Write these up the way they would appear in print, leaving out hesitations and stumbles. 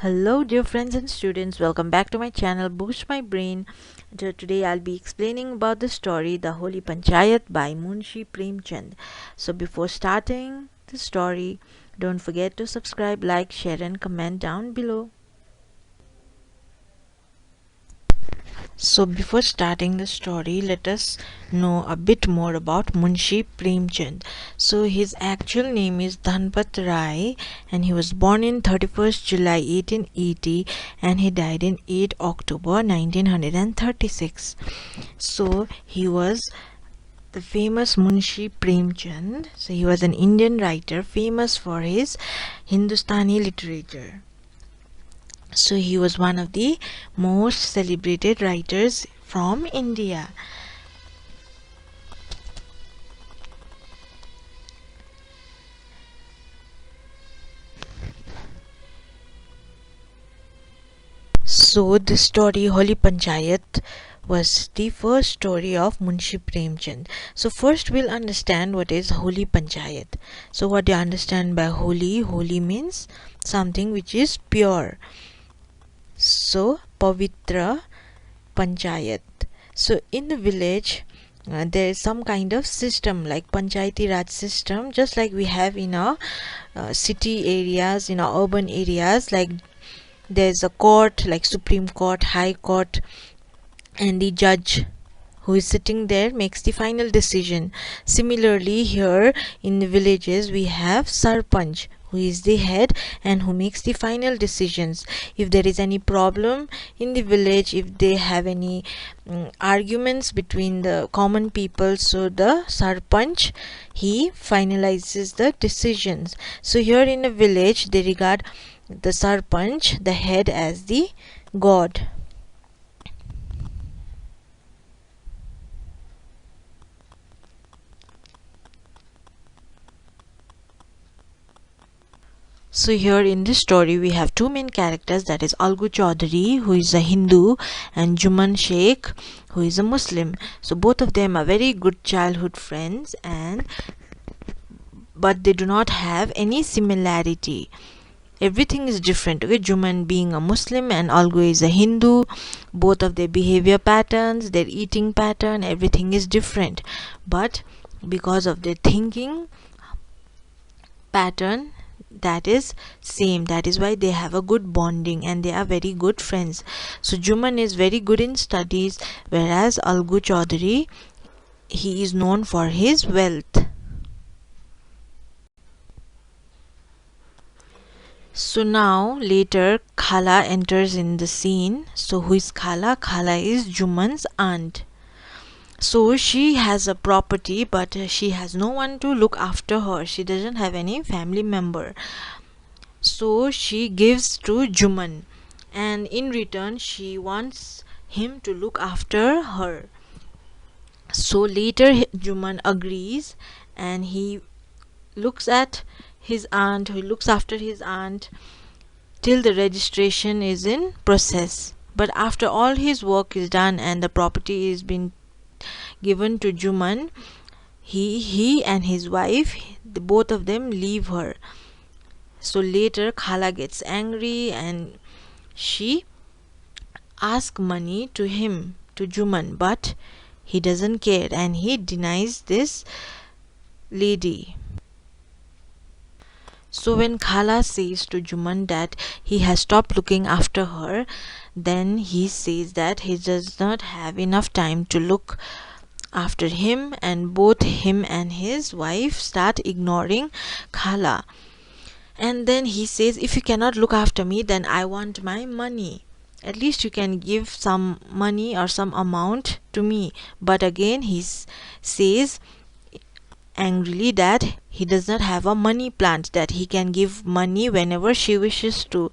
Hello dear friends and students, welcome back to my channel Boost My Brain. Today I'll be explaining about the story The Holy Panchayat by Munshi Premchand. So before starting the story, don't forget to subscribe, like, share and comment down below. So before starting the story, let us know a bit more about Munshi Premchand. So his actual name is Dhanpat Rai and he was born in 31st July 1880 and he died in 8 October 1936. So he was the famous Munshi Premchand. So he was an Indian writer famous for his Hindustani literature. So he was one of the most celebrated writers from India. So the story Holy Panchayat was the first story of Munshi Premchand. So first we'll understand what is Holy Panchayat. So what do you understand by holy? Holy means something which is pure. So Pavitra Panchayat. So in the village there is some kind of system like Panchayati Raj system, just like we have in our city areas, in our urban areas. Like there's a court like Supreme Court, High Court, and the judge who is sitting there makes the final decision. Similarly, here in the villages we have Sarpanch, who is the head and who makes the final decisions. If there is any problem in the village, if they have any arguments between the common people, so the Sarpanch, he finalizes the decisions. So here in a village they regard the Sarpanch, the head, as the god. So here in this story we have two main characters, that is Algu Chaudhary, who is a Hindu, and Jumman Sheikh, who is a Muslim. So both of them are very good childhood friends, but they do not have any similarity. Everything is different. Okay, Jumman being a Muslim and Algu is a Hindu, both of their behavior patterns, their eating pattern, everything is different, but because of their thinking pattern, that is same. That is why they have a good bonding and they are very good friends. So Jumman is very good in studies, whereas Algu Chaudhary, he is known for his wealth. So now later Khala enters in the scene. So who is Khala? Khala is Jumman's aunt. So she has a property, but she has no one to look after her. She doesn't have any family member. So she gives to Jumman, and in return she wants him to look after her. So later Jumman agrees and he looks at his aunt, who looks after his aunt till the registration is in process. But after all his work is done and the property is been given to Jumman, he and his wife, both of them leave her. So later Khala gets angry and she asks money to him, to Jumman, but he doesn't care and he denies this lady. So when Khala says to Jumman that he has stopped looking after her, then he says that he does not have enough time to look after him, and both him and his wife start ignoring Khala. And then he says, if you cannot look after me, then I want my money. At least you can give some money or some amount to me. But again he says angrily that he does not have a money plant, that he can give money whenever she wishes to.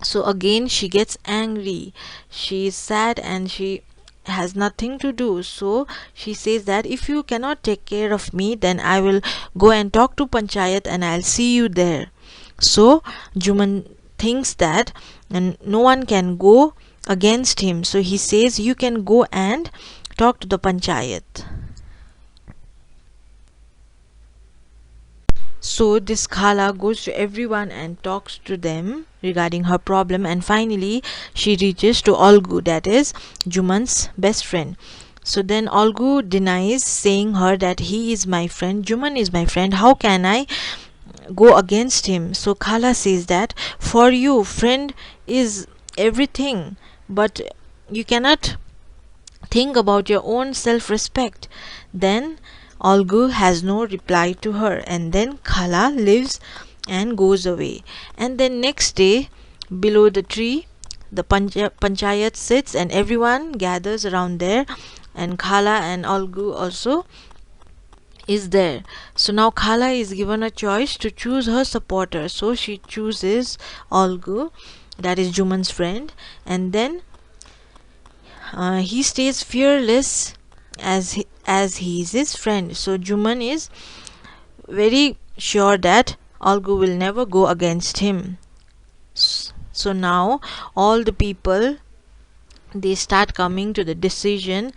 So again she gets angry, she is sad and she has nothing to do. So she says that if you cannot take care of me, then I will go and talk to Panchayat and I'll see you there. So Jumman thinks that and no one can go against him, so he says you can go and talk to the Panchayat. So this Khala goes to everyone and talks to them regarding her problem, and finally she reaches to Algu, that is Jumman's best friend. So then Algu denies, saying her that he is my friend, Jumman is my friend, how can I go against him? So Khala says that for you friend is everything, but you cannot think about your own self-respect. Then Algu has no reply to her, and then Khala lives and goes away. And then next day, below the tree, the Panchayat sits and everyone gathers around there, and Khala and Algu also is there. So now Khala is given a choice to choose her supporter. So she chooses Algu, that is Juman's friend, and then he stays fearless as he is his friend. So Juman is very sure that Algu will never go against him. So now all the people, they start coming to the decision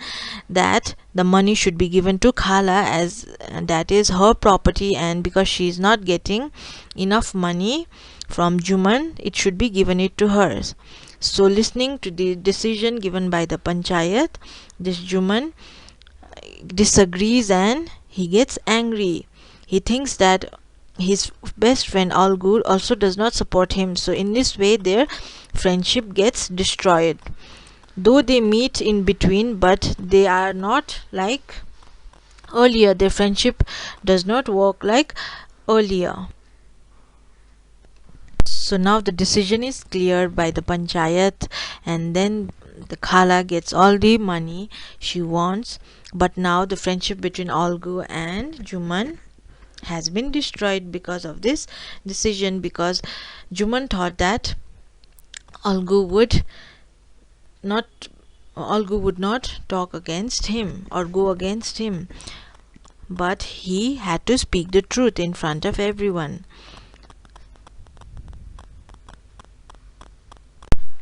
that the money should be given to Khala, as that is her property, and because she is not getting enough money from Juman, it should be given it to her. So listening to the decision given by the Panchayat, this Juman disagrees and he gets angry. He thinks that his best friend Algu also does not support him. So in this way their friendship gets destroyed. Though they meet in between, but they are not like earlier. Their friendship does not work like earlier. So now the decision is cleared by the Panchayat, and then the Khala gets all the money she wants. But now the friendship between Algu and Juman has been destroyed because of this decision, because Juman thought that Algu would not talk against him or go against him, but he had to speak the truth in front of everyone.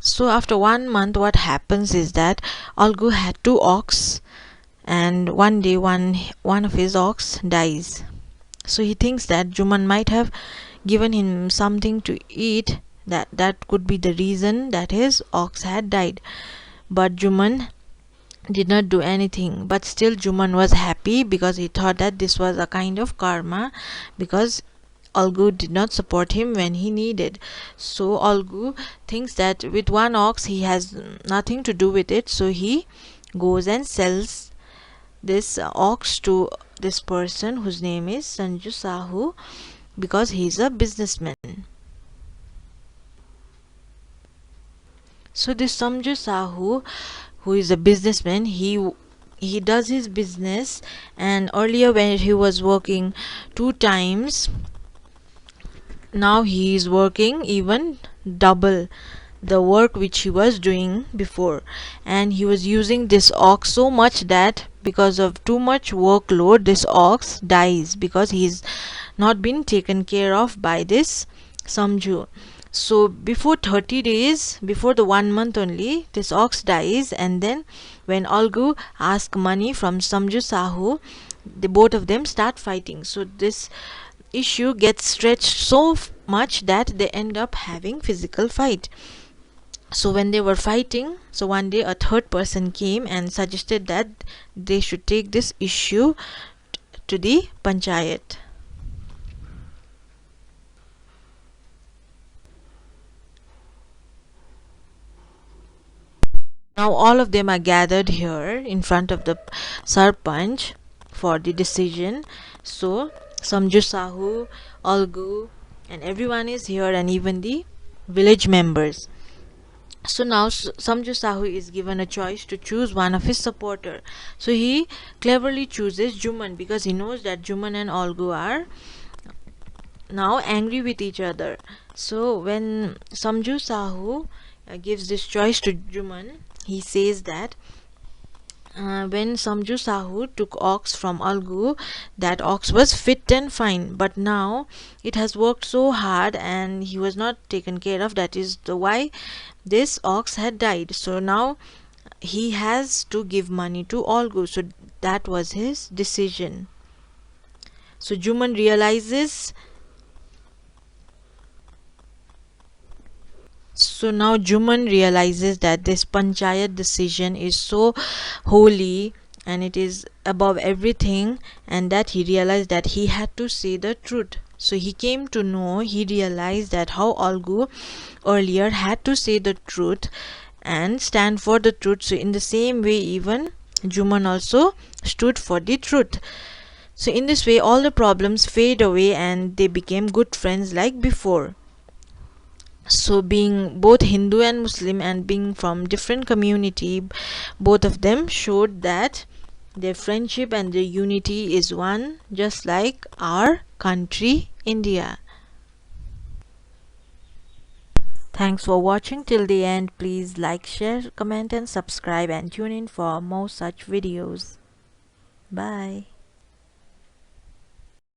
So after 1 month, what happens is that Algu had 2 ox, and one day one of his ox dies. So he thinks that Juman might have given him something to eat, that could be the reason that his ox had died. But Juman did not do anything, but still Juman was happy because he thought that this was a kind of karma, because Algu did not support him when he needed. So Algu thinks that with 1 ox he has nothing to do with it, so he goes and sells this ox to this person whose name is Sanju Sahu, because he is a businessman. So this Sanju Sahu, who is a businessman, he does his business, and earlier when he was working 2 times, now he is working even double the work which he was doing before, and he was using this ox so much that because of too much workload this ox dies, because he's not been taken care of by this Samju. So before 30 days, before the 1 month only, this ox dies, and then when Algu asks money from Samju Sahu, the both of them start fighting. So this issue gets stretched so much that they end up having physical fight. So when they were fighting, so one day a third person came and suggested that they should take this issue to the Panchayat. Now all of them are gathered here in front of the Sarpanch for the decision. So Samju Sahu, Algu, and everyone is here, and even the village members. So now Samju Sahu is given a choice to choose one of his supporter. So he cleverly chooses Juman, because he knows that Juman and Algu are now angry with each other. So when Samju Sahu gives this choice to Juman, he says that when Samju Sahu took ox from Algu, that ox was fit and fine, but now it has worked so hard and he was not taken care of. That is the why this ox had died. So now he has to give money to Algu. So that was his decision. So Juman realizes So now Jumman realizes that this Panchayat decision is so holy and it is above everything, and that he realized that he had to say the truth. So he came to know, he realized that how Algu earlier had to say the truth and stand for the truth. So in the same way, even Jumman also stood for the truth. So in this way, all the problems fade away and they became good friends like before. So being both Hindu and Muslim and being from different community, both of them showed that their friendship and their unity is one, just like our country India. Thanks for watching till the end. Please like, share, comment and subscribe, and tune in for more such videos. Bye.